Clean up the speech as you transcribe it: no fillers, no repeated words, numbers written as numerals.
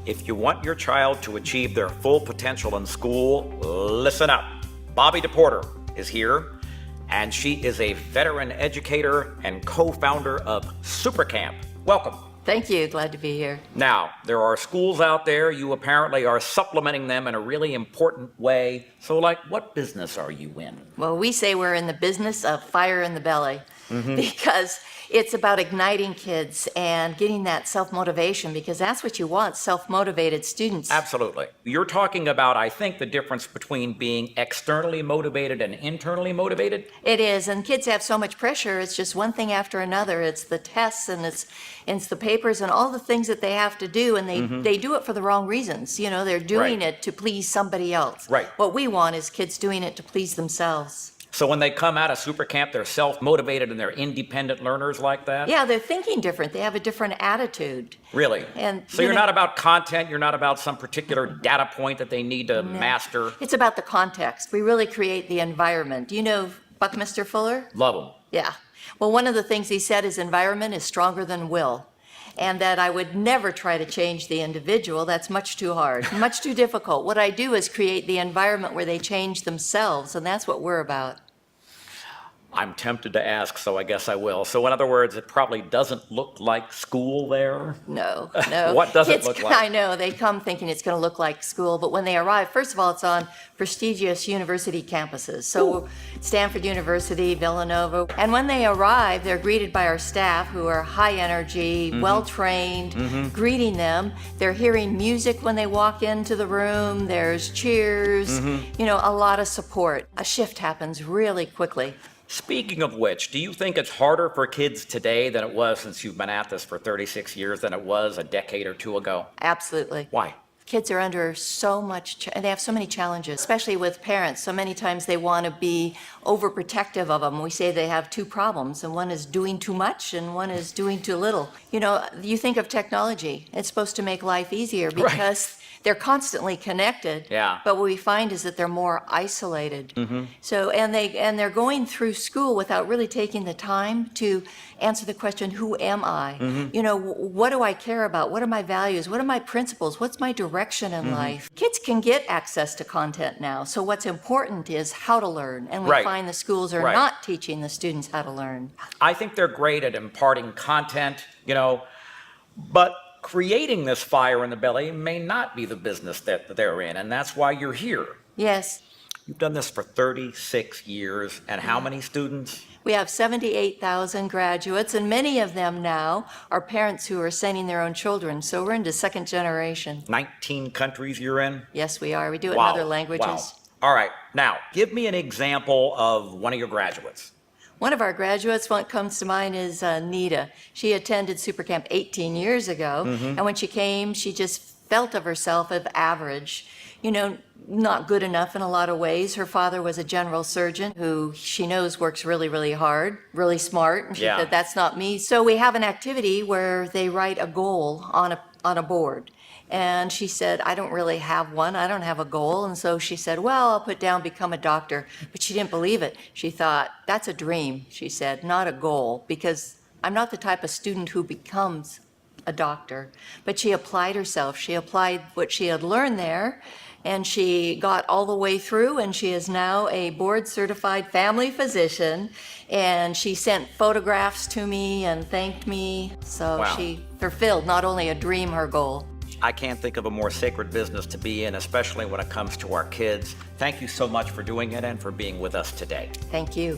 If you want your child to achieve their full potential in school, listen up. Bobbi DePorter is here, and she is a veteran educator and co-founder of SuperCamp. Welcome. Thank you. Glad to be here. Now, there are schools out there. You apparently are supplementing them in a really important way. So, what business are you in? Well, we say we're in the business of fire in the belly because it's about igniting kids and getting that self-motivation, because that's what you want, self-motivated students. Absolutely. You're talking about, I think, the difference between being externally motivated and internally motivated? It is, and kids have so much pressure. It's just one thing after another. It's the tests and it's the papers and all the things that they have to do, and they do it for the wrong reasons. You know, they're doing it to please somebody else. Right. What we want is kids doing it to please themselves. So when they come out of SuperCamp, they're self-motivated and they're independent learners like that? Yeah, they're thinking different. They have a different attitude. Really? And so you're not about content, you're not about some particular data point that they need to master? It's about the context. We really create the environment. Do you know Buckminster Fuller? Love them. Yeah. Well, one of the things he said is environment is stronger than will. And that I would never try to change the individual. That's much too hard, much too difficult. What I do is create the environment where they change themselves, and that's what we're about. I'm tempted to ask, so I guess I will. So in other words, it probably doesn't look like school there? No. What does it look like? I know, they come thinking it's going to look like school, but when they arrive, first of all, it's on prestigious university campuses. So Stanford University, Villanova. And when they arrive, they're greeted by our staff who are high energy, well-trained, greeting them. They're hearing music when they walk into the room. There's cheers, you know, a lot of support. A shift happens really quickly. Speaking of which, do you think it's harder for kids today than it was, since you've been at this for 36 years, than it was a decade or two ago? Absolutely. Why? Kids are under so much, they have so many challenges, especially with parents. So many times they want to be overprotective of them. We say they have two problems, and one is doing too much and one is doing too little. You know, you think of technology. It's supposed to make life easier because they're constantly connected. Yeah. But what we find is that they're more isolated. So, and they're going through school without really taking the time to answer the question, who am I? You know, what do I care about? What are my values? What are my principles? What's my direction in life? Kids can get access to content now. So what's important is how to learn. And we find the schools are not teaching the students how to learn. I think they're great at imparting content, you know, but creating this fire in the belly may not be the business that they're in, and that's why you're here. Yes. You've done this for 36 years, and how many students? We have 78,000 graduates, and many of them now are parents who are sending their own children. So we're into second generation. 19 countries you're in? Yes, we are. We do it in other languages. Wow. All right. Now, give me an example of one of your graduates. One of our graduates, what comes to mind is Nita. She attended SuperCamp 18 years ago, and when she came, she just felt of herself as average. You know, not good enough in a lot of ways. Her father was a general surgeon who she knows works really, really hard, really smart. And she said, that's not me. So we have an activity where they write a goal on a board. And she said, I don't really have one. I don't have a goal. And so she said, well, I'll put down become a doctor. But she didn't believe it. She thought, that's a dream, she said, not a goal, because I'm not the type of student who becomes a doctor. But she applied herself. She applied what she had learned there, and she got all the way through, and she is now a board-certified family physician, and she sent photographs to me and thanked me. So she fulfilled not only a dream, her goal. I can't think of a more sacred business to be in, especially when it comes to our kids. Thank you so much for doing it and for being with us today. Thank you.